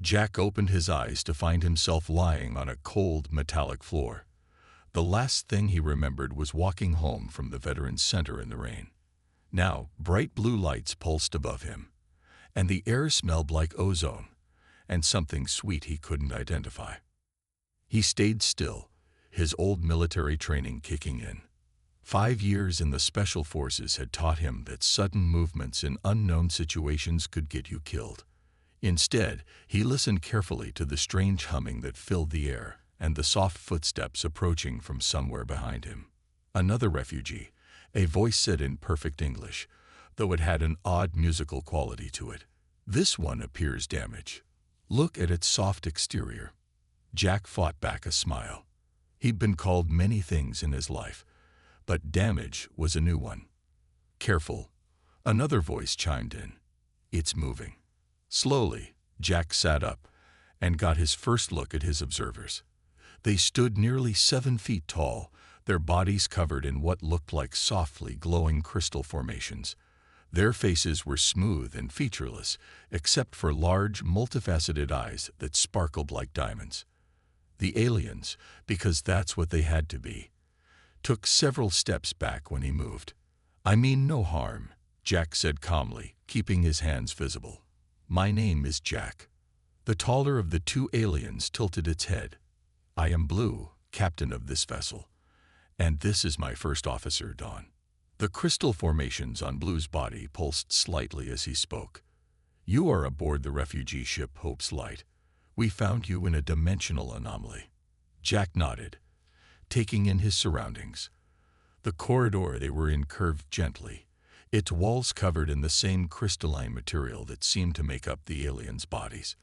Jack opened his eyes to find himself lying on a cold, metallic floor. The last thing he remembered was walking home from the Veterans Center in the rain. Now, bright blue lights pulsed above him, and the air smelled like ozone, and something sweet he couldn't identify. He stayed still, his old military training kicking in. 5 years in the Special Forces had taught him that sudden movements in unknown situations could get you killed. Instead, he listened carefully to the strange humming that filled the air and the soft footsteps approaching from somewhere behind him. Another refugee, a voice said in perfect English, though it had an odd musical quality to it. This one appears damaged. Look at its soft exterior. Jack fought back a smile. He'd been called many things in his life, but damage was a new one. Careful, another voice chimed in. It's moving. Slowly, Jack sat up and got his first look at his observers. They stood nearly 7 feet tall, their bodies covered in what looked like softly glowing crystal formations. Their faces were smooth and featureless, except for large, multifaceted eyes that sparkled like diamonds. The aliens, because that's what they had to be, took several steps back when he moved. I mean no harm, Jack said calmly, keeping his hands visible. My name is Jack. The taller of the 2 aliens tilted its head. I am Blue, captain of this vessel, and this is my first officer, Dawn. The crystal formations on Blue's body pulsed slightly as he spoke. You are aboard the refugee ship Hope's Light. We found you in a dimensional anomaly. Jack nodded, taking in his surroundings. The corridor they were in curved gently, its walls covered in the same crystalline material that seemed to make up the aliens' bodies.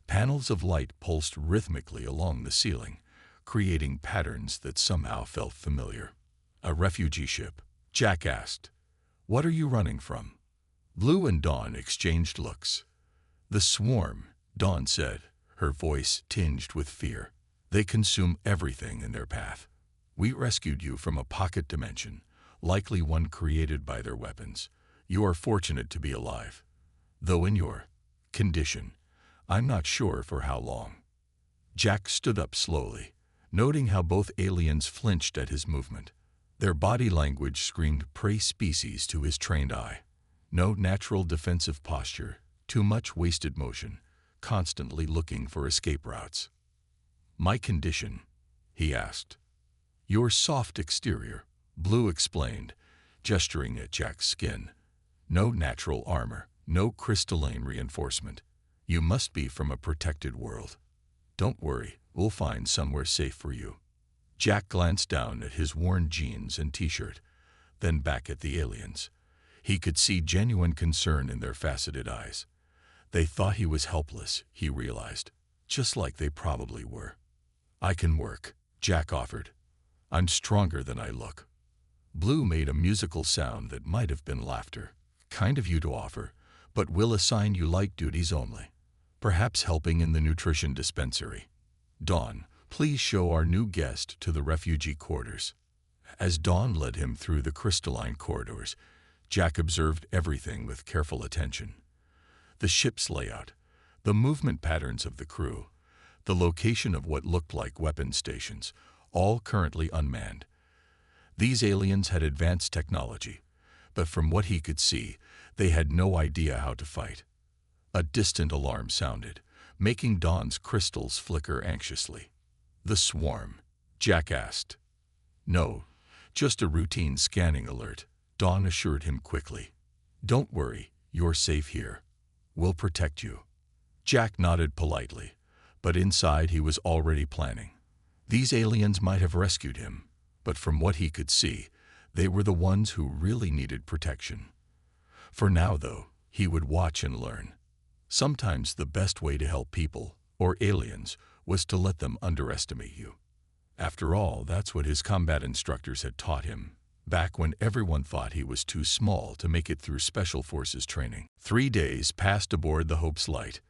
Panels of light pulsed rhythmically along the ceiling, creating patterns that somehow felt familiar. A refugee ship, Jack asked. What are you running from? Blue and Dawn exchanged looks. The swarm, Dawn said, her voice tinged with fear. They consume everything in their path. We rescued you from a pocket dimension, likely one created by their weapons. You are fortunate to be alive. Though in your condition, I'm not sure for how long. Jack stood up slowly, noting how both aliens flinched at his movement. Their body language screamed prey species to his trained eye. No natural defensive posture, too much wasted motion, constantly looking for escape routes. My condition, he asked. Your soft exterior, Blue explained, gesturing at Jack's skin. No natural armor, no crystalline reinforcement. You must be from a protected world. Don't worry, we'll find somewhere safe for you. Jack glanced down at his worn jeans and t-shirt, then back at the aliens. He could see genuine concern in their faceted eyes. They thought he was helpless, he realized, just like they probably were. I can work, Jack offered. I'm stronger than I look. Blue made a musical sound that might have been laughter. Kind of you to offer, but we'll assign you light duties only. Perhaps helping in the nutrition dispensary. Dawn, please show our new guest to the refugee quarters. As Dawn led him through the crystalline corridors, Jack observed everything with careful attention. The ship's layout, the movement patterns of the crew, the location of what looked like weapon stations, all currently unmanned. These aliens had advanced technology, but from what he could see, they had no idea how to fight. A distant alarm sounded, making Dawn's crystals flicker anxiously. The swarm, Jack asked. No, just a routine scanning alert, Dawn assured him quickly. Don't worry, you're safe here. We'll protect you. Jack nodded politely, but inside he was already planning. These aliens might have rescued him, but from what he could see, they were the ones who really needed protection. For now, though, he would watch and learn. Sometimes the best way to help people, or aliens, was to let them underestimate you. After all, that's what his combat instructors had taught him, back when everyone thought he was too small to make it through Special Forces training. 3 days passed aboard the Hope's Light.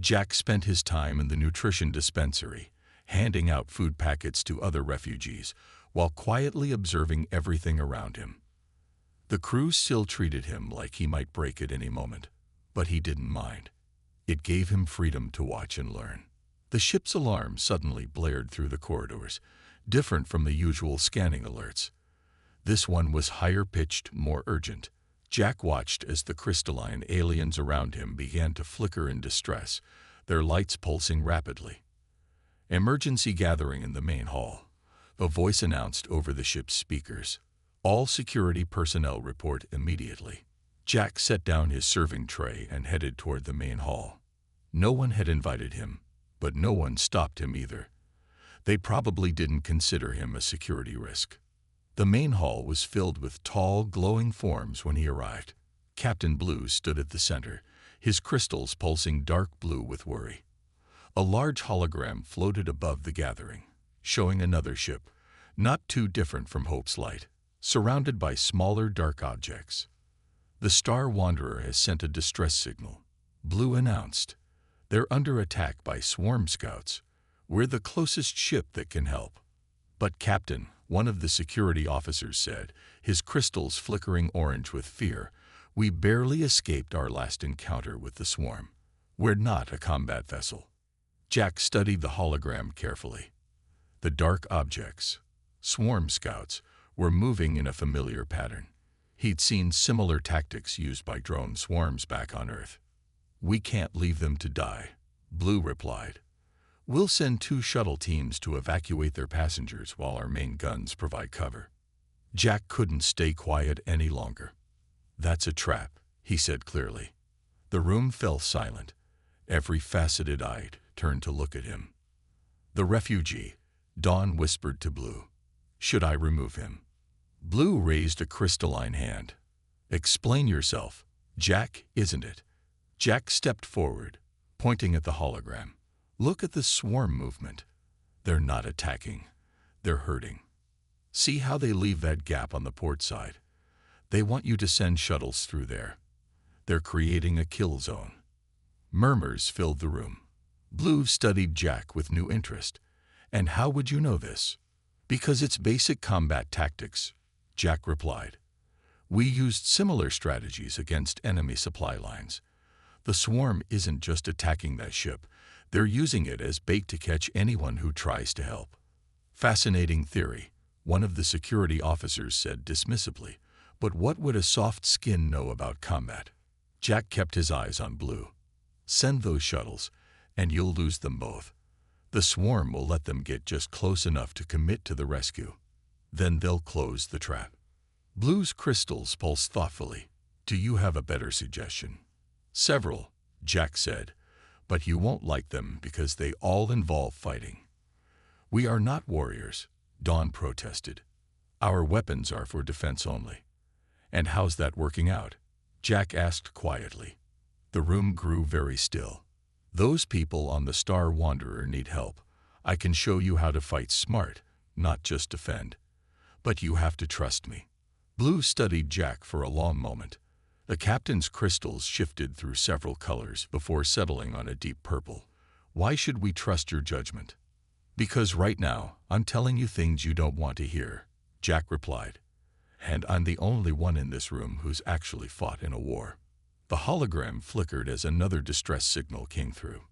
Jack spent his time in the nutrition dispensary, handing out food packets to other refugees, while quietly observing everything around him. The crew still treated him like he might break at any moment, but he didn't mind. It gave him freedom to watch and learn. The ship's alarm suddenly blared through the corridors, different from the usual scanning alerts. This one was higher-pitched, more urgent. Jack watched as the crystalline aliens around him began to flicker in distress, their lights pulsing rapidly. "Emergency gathering in the main hall," a voice announced over the ship's speakers. "All security personnel report immediately." Jack set down his serving tray and headed toward the main hall. No one had invited him, but no one stopped him either. They probably didn't consider him a security risk. The main hall was filled with tall, glowing forms when he arrived. Captain Blue stood at the center, his crystals pulsing dark blue with worry. A large hologram floated above the gathering, showing another ship, not too different from Hope's Light, surrounded by smaller dark objects. "The Star Wanderer has sent a distress signal," Blue announced. "They're under attack by swarm scouts. We're the closest ship that can help." "But Captain," one of the security officers said, his crystals flickering orange with fear, "we barely escaped our last encounter with the swarm. We're not a combat vessel." Jack studied the hologram carefully. The dark objects, swarm scouts, were moving in a familiar pattern. He'd seen similar tactics used by drone swarms back on Earth. "We can't leave them to die," Blue replied. "We'll send 2 shuttle teams to evacuate their passengers while our main guns provide cover." Jack couldn't stay quiet any longer. "That's a trap," he said clearly. The room fell silent. Every faceted eye turned to look at him. "The refugee," Dawn whispered to Blue. "Should I remove him?" Blue raised a crystalline hand. "Explain yourself. Jack, isn't it?" Jack stepped forward, pointing at the hologram. "Look at the swarm movement. They're not attacking. They're hurting. See how they leave that gap on the port side? They want you to send shuttles through there. They're creating a kill zone." Murmurs filled the room. Blue studied Jack with new interest. "And how would you know this?" "Because it's basic combat tactics," Jack replied. "We used similar strategies against enemy supply lines. The swarm isn't just attacking that ship. They're using it as bait to catch anyone who tries to help." "Fascinating theory," one of the security officers said dismissively. "But what would a soft skin know about combat?" Jack kept his eyes on Blue. "Send those shuttles, and you'll lose them both. The swarm will let them get just close enough to commit to the rescue. Then they'll close the trap." Blue's crystals pulsed thoughtfully. "Do you have a better suggestion?" "Several," Jack said, "but you won't like them because they all involve fighting." "We are not warriors," Dawn protested. "Our weapons are for defense only." "And how's that working out?" Jack asked quietly. The room grew very still. "Those people on the Star Wanderer need help. I can show you how to fight smart, not just defend. But you have to trust me." Blue studied Jack for a long moment. The captain's crystals shifted through several colors before settling on a deep purple. "Why should we trust your judgment?" "Because right now, I'm telling you things you don't want to hear," Jack replied. "And I'm the only one in this room who's actually fought in a war." The hologram flickered as another distress signal came through.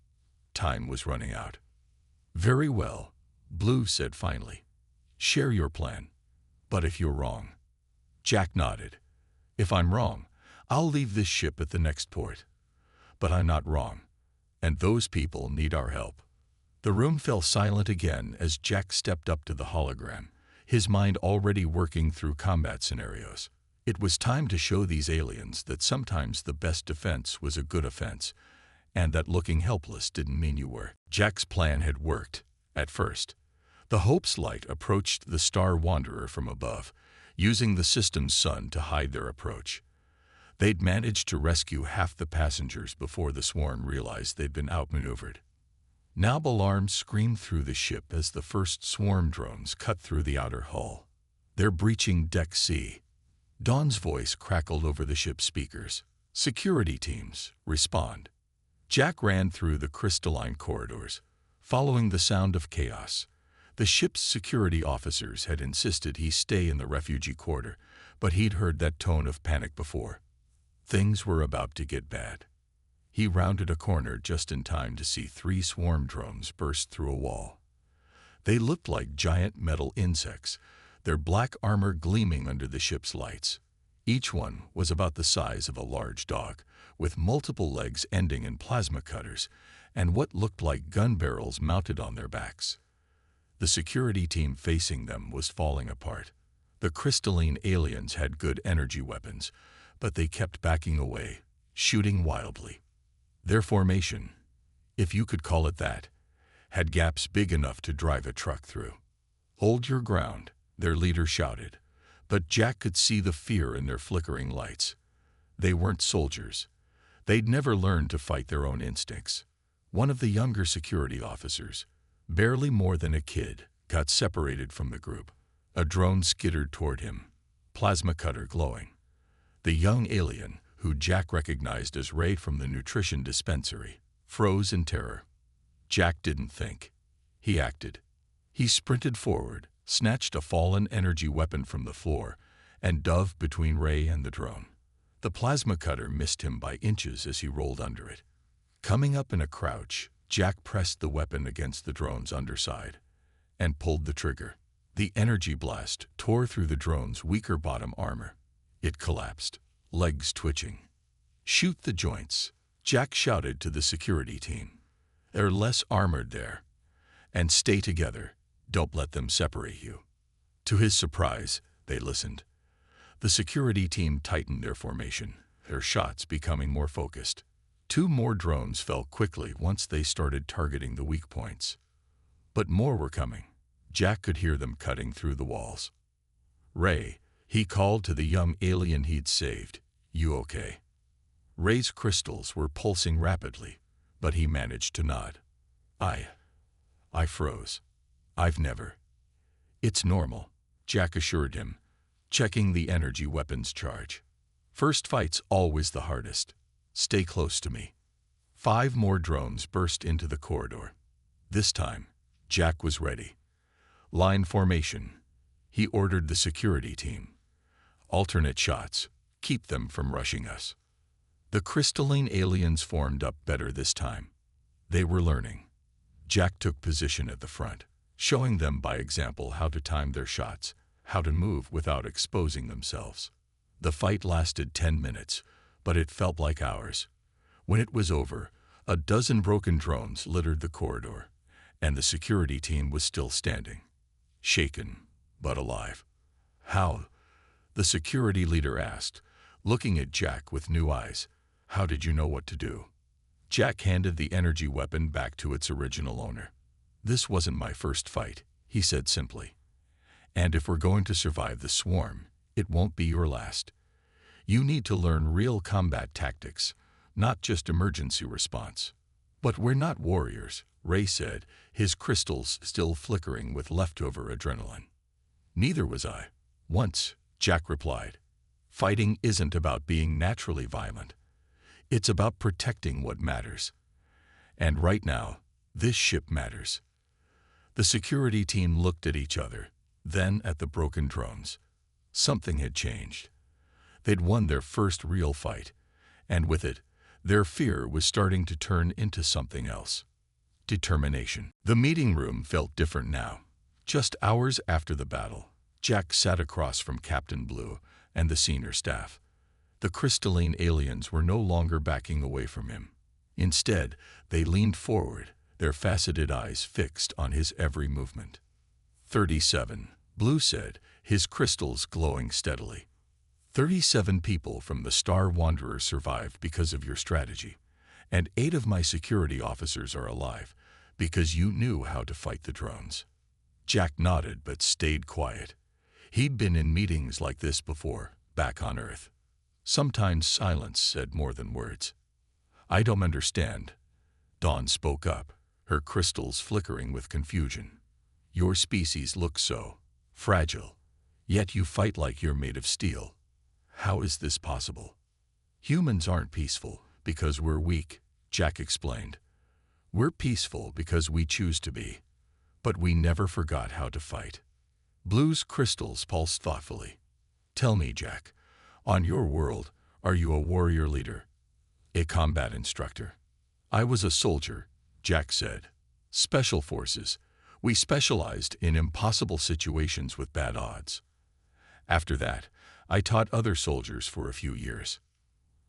Time was running out. "Very well," Blue said finally. "Share your plan. But if you're wrong." Jack nodded. "If I'm wrong, I'll leave this ship at the next port. But I'm not wrong, and those people need our help." The room fell silent again as Jack stepped up to the hologram, his mind already working through combat scenarios. It was time to show these aliens that sometimes the best defense was a good offense, and that looking helpless didn't mean you were. Jack's plan had worked, at first. The Hope's Light approached the Star Wanderer from above, using the system's sun to hide their approach. They'd managed to rescue half the passengers before the swarm realized they'd been outmaneuvered. Now alarms screamed through the ship as the first swarm drones cut through the outer hull. "They're breaching Deck C." Dawn's voice crackled over the ship's speakers. "Security teams, respond." Jack ran through the crystalline corridors, following the sound of chaos. The ship's security officers had insisted he stay in the refugee quarter, but he'd heard that tone of panic before. Things were about to get bad. He rounded a corner just in time to see 3 swarm drones burst through a wall. They looked like giant metal insects, their black armor gleaming under the ship's lights. Each one was about the size of a large dog, with multiple legs ending in plasma cutters, and what looked like gun barrels mounted on their backs. The security team facing them was falling apart. The crystalline aliens had good energy weapons, but they kept backing away, shooting wildly. Their formation, if you could call it that, had gaps big enough to drive a truck through. "Hold your ground," their leader shouted, but Jack could see the fear in their flickering lights. They weren't soldiers. They'd never learned to fight their own instincts. One of the younger security officers, barely more than a kid, got separated from the group. A drone skittered toward him, plasma cutter glowing. The young alien, who Jack recognized as Ray from the nutrition dispensary, froze in terror. Jack didn't think. He acted. He sprinted forward, snatched a fallen energy weapon from the floor, and dove between Ray and the drone. The plasma cutter missed him by inches as he rolled under it. Coming up in a crouch, Jack pressed the weapon against the drone's underside and pulled the trigger. The energy blast tore through the drone's weaker bottom armor. It collapsed, legs twitching. "Shoot the joints," Jack shouted to the security team. "They're less armored there. And stay together. Don't let them separate you." To his surprise, they listened. The security team tightened their formation, their shots becoming more focused. 2 more drones fell quickly once they started targeting the weak points. But more were coming. Jack could hear them cutting through the walls. "Ray," he called to the young alien he'd saved. "You okay?" Ray's crystals were pulsing rapidly, but he managed to nod. I froze. "I've never." "It's normal," Jack assured him, checking the energy weapons charge. "First fight's always the hardest. Stay close to me." 5 more drones burst into the corridor. This time, Jack was ready. "Line formation," he ordered the security team. "Alternate shots. Keep them from rushing us." The crystalline aliens formed up better this time. They were learning. Jack took position at the front, showing them by example how to time their shots, how to move without exposing themselves. The fight lasted 10 minutes, but it felt like hours. When it was over, a dozen broken drones littered the corridor, and the security team was still standing, shaken but alive. "How?" the security leader asked, looking at Jack with new eyes. "How did you know what to do?" Jack handed the energy weapon back to its original owner. "This wasn't my first fight," he said simply. "And if we're going to survive the swarm, it won't be your last. You need to learn real combat tactics, not just emergency response." "But we're not warriors," Ray said, his crystals still flickering with leftover adrenaline. "Neither was I. Once," Jack replied. "Fighting isn't about being naturally violent. It's about protecting what matters. And right now, this ship matters." The security team looked at each other, then at the broken drones. Something had changed. They'd won their first real fight, and with it, their fear was starting to turn into something else. Determination. The meeting room felt different now. Just hours after the battle, Jack sat across from Captain Blue and the senior staff. The crystalline aliens were no longer backing away from him. Instead, they leaned forward, their faceted eyes fixed on his every movement. 37, Blue said, his crystals glowing steadily. 37 people from the Star Wanderer survived because of your strategy, and 8 of my security officers are alive because you knew how to fight the drones." Jack nodded but stayed quiet. He'd been in meetings like this before, back on Earth. Sometimes silence said more than words. "I don't understand." Dawn spoke up, her crystals flickering with confusion. "Your species looks so fragile, yet you fight like you're made of steel. How is this possible?" "Humans aren't peaceful because we're weak," Jack explained. "We're peaceful because we choose to be, but we never forgot how to fight." Blue's crystals pulsed thoughtfully. "Tell me, Jack, on your world, are you a warrior leader?" A combat instructor. I was a soldier, Jack said. Special forces. We specialized in impossible situations with bad odds. After that, I taught other soldiers for a few years.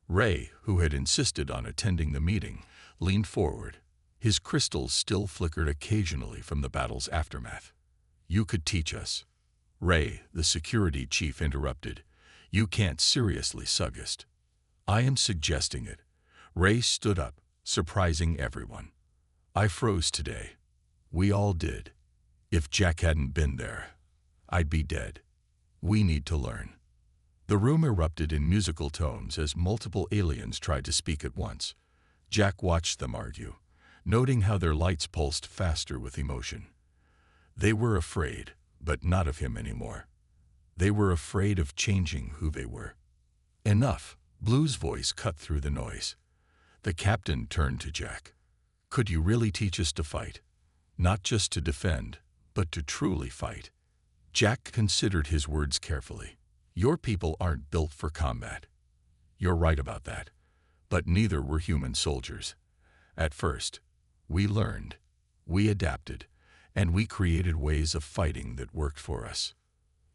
Ray, who had insisted on attending the meeting, leaned forward. His crystals still flickered occasionally from the battle's aftermath. You could teach us. Ray, the security chief, interrupted. You can't seriously suggest. I am suggesting it. Ray stood up, surprising everyone. I froze today. We all did. If Jack hadn't been there, I'd be dead. We need to learn. The room erupted in musical tones as multiple aliens tried to speak at once. Jack watched them argue, noting how their lights pulsed faster with emotion. They were afraid, but not of him anymore. They were afraid of changing who they were. Enough, Blue's voice cut through the noise. The captain turned to Jack. Could you really teach us to fight? Not just to defend, but to truly fight. Jack considered his words carefully. Your people aren't built for combat. You're right about that. But neither were human soldiers. At first, we learned, we adapted, and we created ways of fighting that worked for us.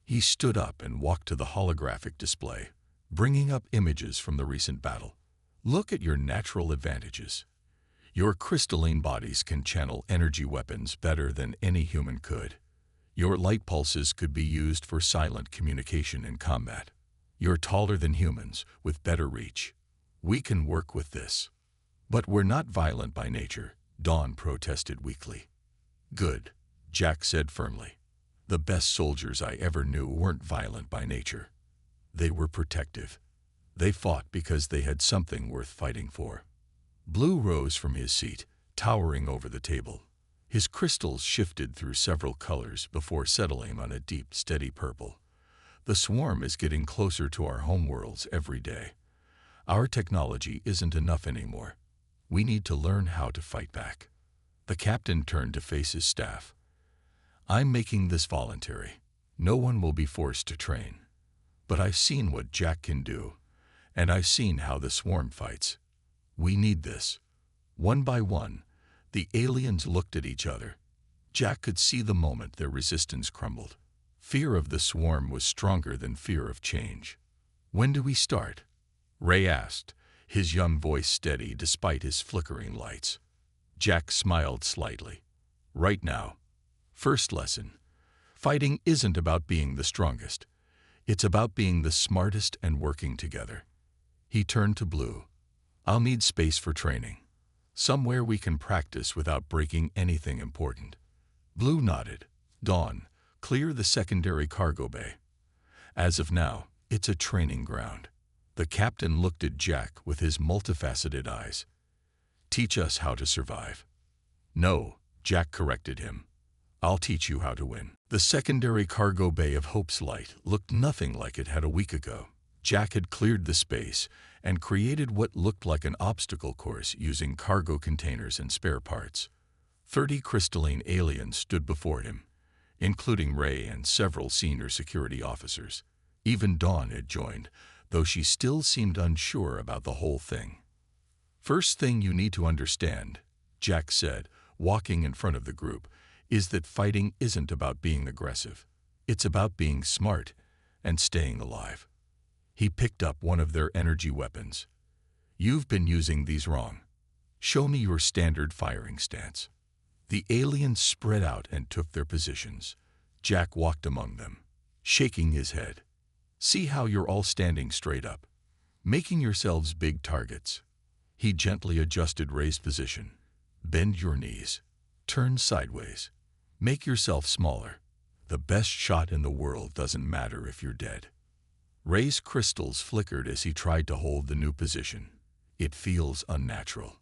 He stood up and walked to the holographic display, bringing up images from the recent battle. Look at your natural advantages. Your crystalline bodies can channel energy weapons better than any human could. Your light pulses could be used for silent communication in combat. You're taller than humans, with better reach. We can work with this. But we're not violent by nature, Dawn protested weakly. Good, Jack said firmly. The best soldiers I ever knew weren't violent by nature. They were protective. They fought because they had something worth fighting for. Blue rose from his seat, towering over the table. His crystals shifted through several colors before settling on a deep, steady purple. The swarm is getting closer to our homeworlds every day. Our technology isn't enough anymore. We need to learn how to fight back. The captain turned to face his staff. I'm making this voluntary. No one will be forced to train. But I've seen what Jack can do, and I've seen how the swarm fights. We need this. One by one, the aliens looked at each other. Jack could see the moment their resistance crumbled. Fear of the swarm was stronger than fear of change. When do we start? Ray asked, his young voice steady despite his flickering lights. Jack smiled slightly. Right now. First lesson. Fighting isn't about being the strongest. It's about being the smartest and working together. He turned to Blue. I'll need space for training. Somewhere we can practice without breaking anything important. Blue nodded. Dawn, clear the secondary cargo bay. As of now, it's a training ground. The captain looked at Jack with his multifaceted eyes. Teach us how to survive. No, Jack corrected him. I'll teach you how to win. The secondary cargo bay of Hope's Light looked nothing like it had a week ago. Jack had cleared the space and created what looked like an obstacle course using cargo containers and spare parts. 30 crystalline aliens stood before him, including Ray and several senior security officers. Even Dawn had joined, though she still seemed unsure about the whole thing. First thing you need to understand, Jack said, walking in front of the group, is that fighting isn't about being aggressive. It's about being smart and staying alive. He picked up one of their energy weapons. You've been using these wrong. Show me your standard firing stance. The aliens spread out and took their positions. Jack walked among them, shaking his head. See how you're all standing straight up, making yourselves big targets. He gently adjusted Ray's position. Bend your knees. Turn sideways. Make yourself smaller. The best shot in the world doesn't matter if you're dead. Ray's crystals flickered as he tried to hold the new position. It feels unnatural.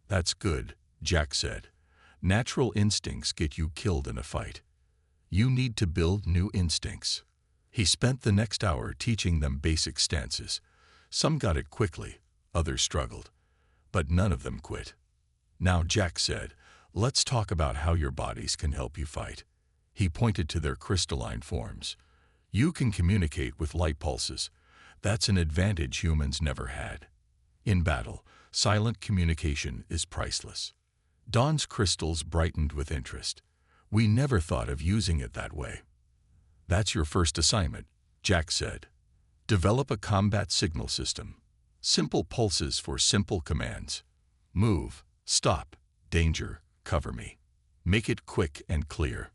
That's good, Jack said. Natural instincts get you killed in a fight. You need to build new instincts. He spent the next hour teaching them basic stances. Some got it quickly, others struggled. But none of them quit. Now, Jack said, let's talk about how your bodies can help you fight. He pointed to their crystalline forms. You can communicate with light pulses. That's an advantage humans never had. In battle, silent communication is priceless. Dawn's crystals brightened with interest. We never thought of using it that way. That's your first assignment, Jack said. Develop a combat signal system. Simple pulses for simple commands. Move, stop, danger, cover me. Make it quick and clear.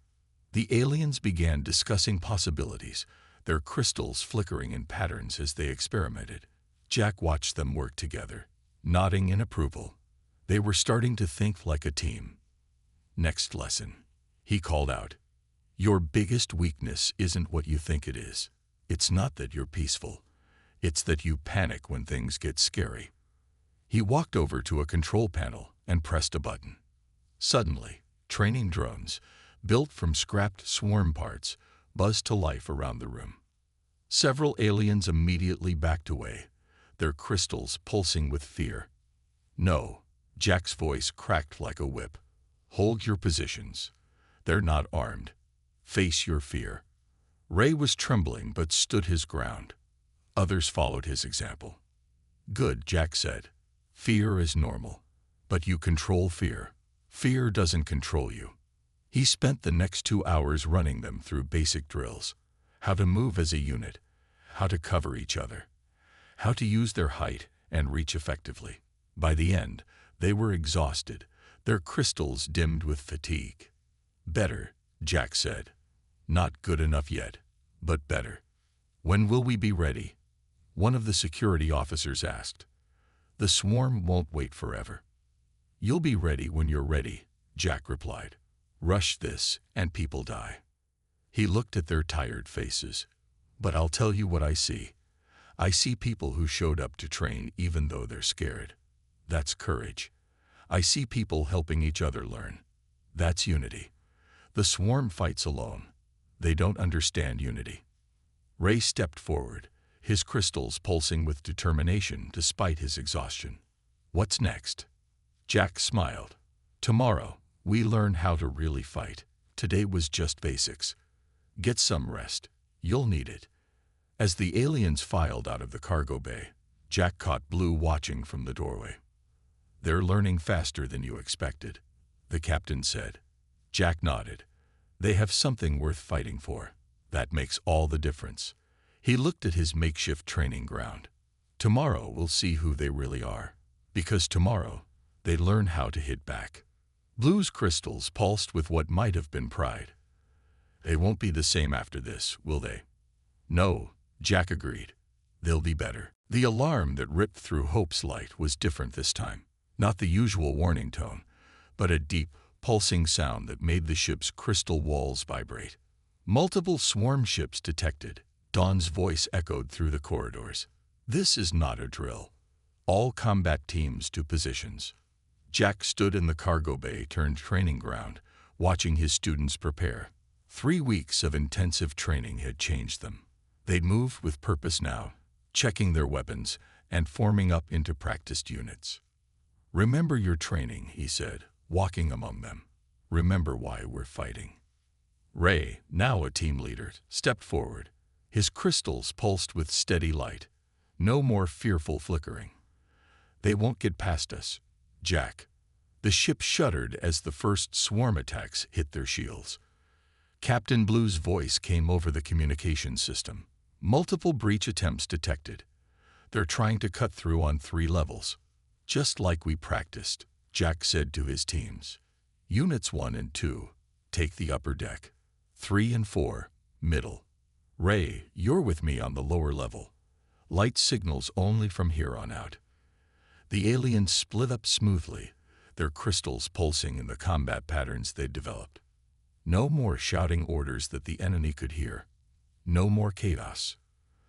The aliens began discussing possibilities, their crystals flickering in patterns as they experimented. Jack watched them work together, nodding in approval. They were starting to think like a team. Next lesson, he called out. Your biggest weakness isn't what you think it is. It's not that you're peaceful. It's that you panic when things get scary. He walked over to a control panel and pressed a button. Suddenly, training drones, built from scrapped swarm parts, buzzed to life around the room. Several aliens immediately backed away, their crystals pulsing with fear. No, Jack's voice cracked like a whip. Hold your positions. They're not armed. Face your fear. Ray was trembling but stood his ground. Others followed his example. Good, Jack said. Fear is normal. But you control fear. Fear doesn't control you. He spent the next 2 hours running them through basic drills. How to move as a unit. How to cover each other. How to use their height and reach effectively. By the end, they were exhausted, their crystals dimmed with fatigue. Better, Jack said. Not good enough yet, but better. When will we be ready? One of the security officers asked. The swarm won't wait forever. You'll be ready when you're ready, Jack replied. Rush this and people die. He looked at their tired faces. But I'll tell you what I see. I see people who showed up to train even though they're scared. That's courage. I see people helping each other learn. That's unity. The swarm fights alone. They don't understand unity. Ray stepped forward, his crystals pulsing with determination despite his exhaustion. What's next? Jack smiled. Tomorrow, we learn how to really fight. Today was just basics. Get some rest. You'll need it. As the aliens filed out of the cargo bay, Jack caught Blue watching from the doorway. They're learning faster than you expected, the captain said. Jack nodded. They have something worth fighting for. That makes all the difference. He looked at his makeshift training ground. Tomorrow we'll see who they really are. Because tomorrow, they learn how to hit back. Blue's crystals pulsed with what might have been pride. They won't be the same after this, will they? No, Jack agreed. They'll be better. The alarm that ripped through Hope's light was different this time. Not the usual warning tone, but a deep, pulsing sound that made the ship's crystal walls vibrate. Multiple swarm ships detected. Dawn's voice echoed through the corridors. This is not a drill. All combat teams to positions. Jack stood in the cargo bay turned training ground, watching his students prepare. 3 weeks of intensive training had changed them. They'd moved with purpose now, checking their weapons and forming up into practiced units. Remember your training, he said, walking among them. Remember why we're fighting. Ray, now a team leader, stepped forward. His crystals pulsed with steady light. No more fearful flickering. They won't get past us, Jack. The ship shuddered as the first swarm attacks hit their shields. Captain Blue's voice came over the communication system. Multiple breach attempts detected. They're trying to cut through on 3 levels. Just like we practiced, Jack said to his teams. Units 1 and 2, take the upper deck. 3 and 4, middle. Ray, you're with me on the lower level. Light signals only from here on out. The aliens split up smoothly, their crystals pulsing in the combat patterns they'd developed. No more shouting orders that the enemy could hear. No more chaos.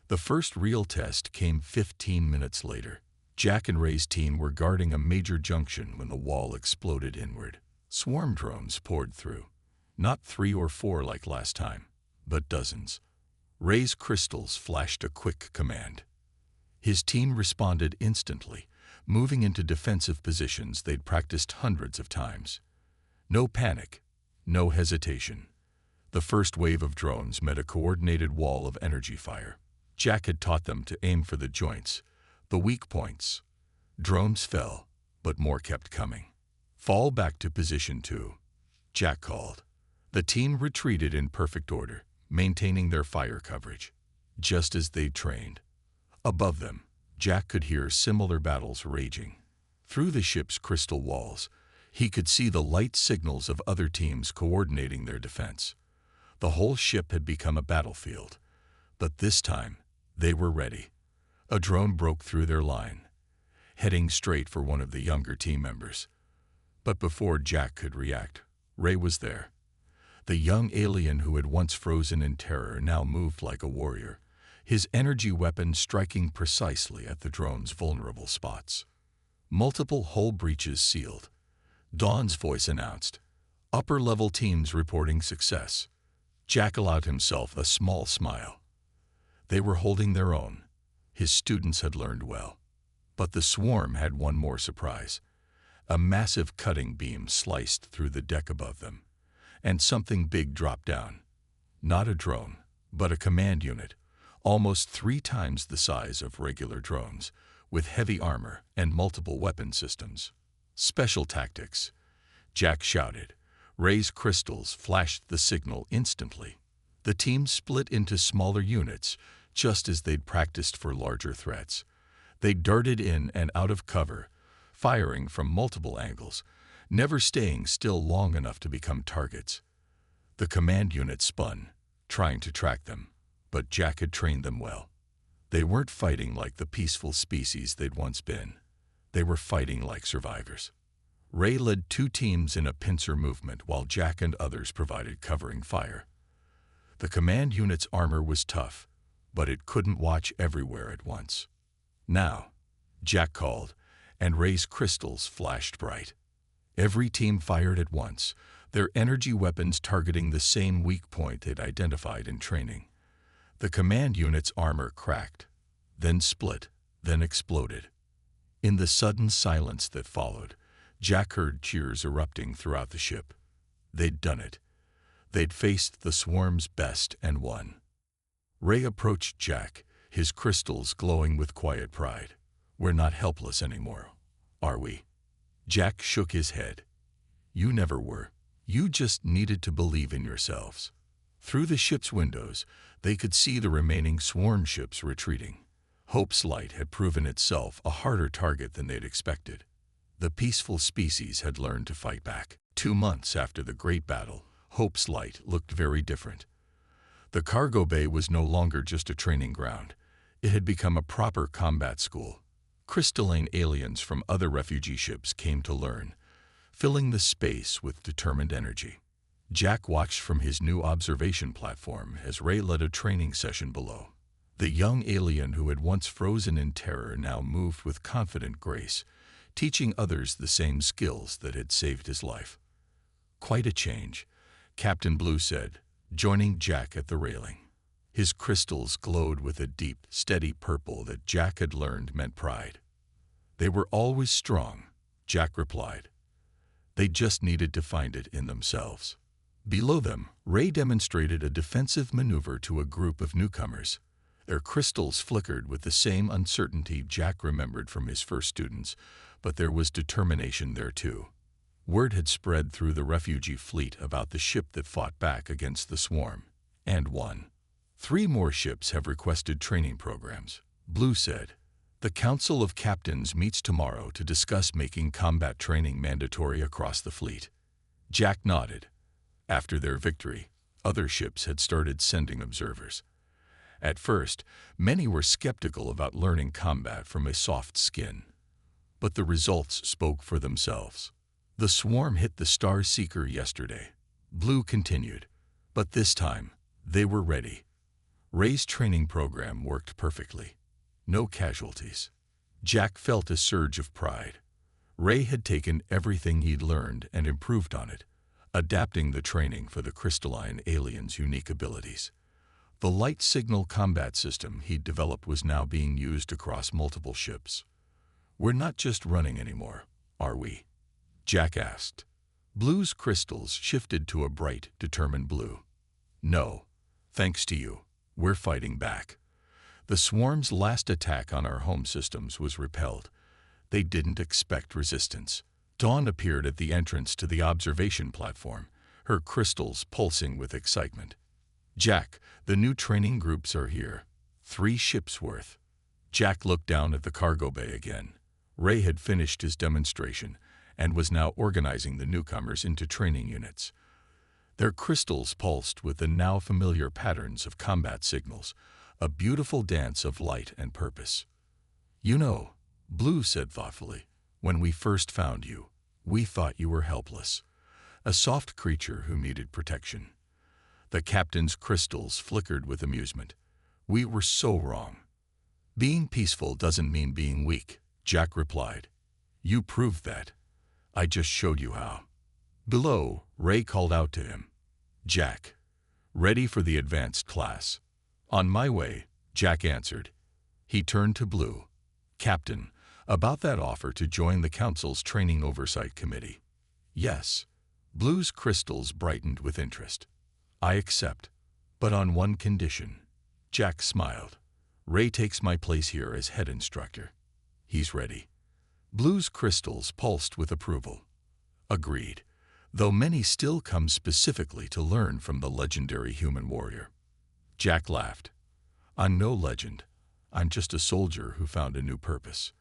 The first real test came 15 minutes later. Jack and Ray's team were guarding a major junction when the wall exploded inward. Swarm drones poured through. Not 3 or 4 like last time, but dozens. Ray's crystals flashed a quick command. His team responded instantly, moving into defensive positions they'd practiced hundreds of times. No panic, no hesitation. The first wave of drones met a coordinated wall of energy fire. Jack had taught them to aim for the joints, the weak points. Drones fell, but more kept coming. "Fall back to position 2, Jack called. The team retreated in perfect order, maintaining their fire coverage, just as they'd trained. Above them, Jack could hear similar battles raging. Through the ship's crystal walls, he could see the light signals of other teams coordinating their defense. The whole ship had become a battlefield, but this time, they were ready. A drone broke through their line, heading straight for one of the younger team members. But before Jack could react, Ray was there. The young alien who had once frozen in terror now moved like a warrior, his energy weapon striking precisely at the drone's vulnerable spots. Multiple hull breaches sealed. Dawn's voice announced, "Upper-level teams reporting success." Jack allowed himself a small smile. They were holding their own. His students had learned well. But the swarm had one more surprise. A massive cutting beam sliced through the deck above them, and something big dropped down. Not a drone, but a command unit, almost 3 times the size of regular drones, with heavy armor and multiple weapon systems. "Special tactics," Jack shouted. Ray's crystals flashed the signal instantly. The team split into smaller units, just as they'd practiced for larger threats. They darted in and out of cover, firing from multiple angles, never staying still long enough to become targets. The command unit spun, trying to track them, but Jack had trained them well. They weren't fighting like the peaceful species they'd once been. They were fighting like survivors. Ray led 2 teams in a pincer movement while Jack and others provided covering fire. The command unit's armor was tough, but it couldn't watch everywhere at once. "Now," Jack called, and Ray's crystals flashed bright. Every team fired at once, their energy weapons targeting the same weak point they'd identified in training. The command unit's armor cracked, then split, then exploded. In the sudden silence that followed, Jack heard cheers erupting throughout the ship. They'd done it. They'd faced the swarm's best and won. Ray approached Jack, his crystals glowing with quiet pride. "We're not helpless anymore, are we?" Jack shook his head. "You never were. You just needed to believe in yourselves." Through the ship's windows, they could see the remaining swarm ships retreating. Hope's Light had proven itself a harder target than they'd expected. The peaceful species had learned to fight back. 2 months after the Great Battle, Hope's Light looked very different. The cargo bay was no longer just a training ground. It had become a proper combat school. Crystalline aliens from other refugee ships came to learn, filling the space with determined energy. Jack watched from his new observation platform as Ray led a training session below. The young alien who had once frozen in terror now moved with confident grace, teaching others the same skills that had saved his life. "Quite a change," Captain Blue said, joining Jack at the railing. His crystals glowed with a deep, steady purple that Jack had learned meant pride. "They were always strong," Jack replied. "They just needed to find it in themselves." Below them, Ray demonstrated a defensive maneuver to a group of newcomers. Their crystals flickered with the same uncertainty Jack remembered from his first students, but there was determination there too. Word had spread through the refugee fleet about the ship that fought back against the swarm, and won. 3 more ships have requested training programs, Blue said. "The Council of Captains meets tomorrow to discuss making combat training mandatory across the fleet." Jack nodded. After their victory, other ships had started sending observers. At first, many were skeptical about learning combat from a soft skin. But the results spoke for themselves. "The swarm hit the Star Seeker yesterday," Blue continued. "But this time, they were ready. Ray's training program worked perfectly. No casualties." Jack felt a surge of pride. Ray had taken everything he'd learned and improved on it, adapting the training for the crystalline alien's unique abilities. The light signal combat system he'd developed was now being used across multiple ships. "We're not just running anymore, are we?" Jack asked. Blue's crystals shifted to a bright, determined blue. "No, thanks to you, we're fighting back. The swarm's last attack on our home systems was repelled. They didn't expect resistance. Dawn appeared at the entrance to the observation platform, her crystals pulsing with excitement. "Jack, the new training groups are here. 3 ships worth." Jack looked down at the cargo bay again. Ray had finished his demonstration and was now organizing the newcomers into training units. Their crystals pulsed with the now familiar patterns of combat signals, a beautiful dance of light and purpose. "You know," Blue said thoughtfully, "when we first found you, we thought you were helpless, a soft creature who needed protection." The captain's crystals flickered with amusement. "We were so wrong." "Being peaceful doesn't mean being weak," Jack replied. "You proved that. I just showed you how." Below, Ray called out to him, "Jack, ready for the advanced class?" "On my way," Jack answered. He turned to Blue. "Captain, about that offer to join the Council's Training Oversight Committee." "Yes." Blue's crystals brightened with interest. "I accept, but on one condition." Jack smiled. "Ray takes my place here as head instructor." "He's ready." Blue's crystals pulsed with approval. "Agreed, though many still come specifically to learn from the legendary human warrior." Jack laughed. "I'm no legend. I'm just a soldier who found a new purpose."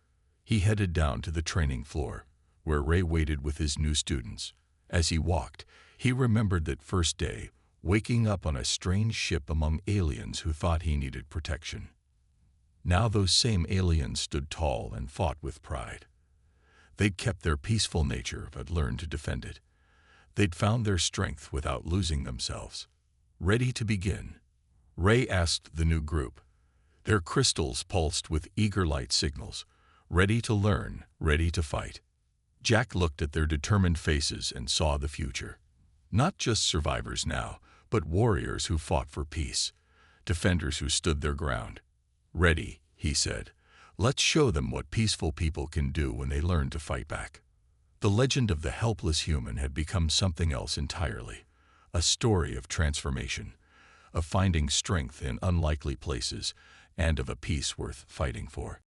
He headed down to the training floor, where Ray waited with his new students. As he walked, he remembered that first day, waking up on a strange ship among aliens who thought he needed protection. Now those same aliens stood tall and fought with pride. They'd kept their peaceful nature but learned to defend it. They'd found their strength without losing themselves. "Ready to begin?" Ray asked the new group. Their crystals pulsed with eager light signals. Ready to learn, ready to fight. Jack looked at their determined faces and saw the future. Not just survivors now, but warriors who fought for peace. Defenders who stood their ground. "Ready," he said. "Let's show them what peaceful people can do when they learn to fight back." The legend of the helpless human had become something else entirely. A story of transformation, of finding strength in unlikely places, and of a peace worth fighting for.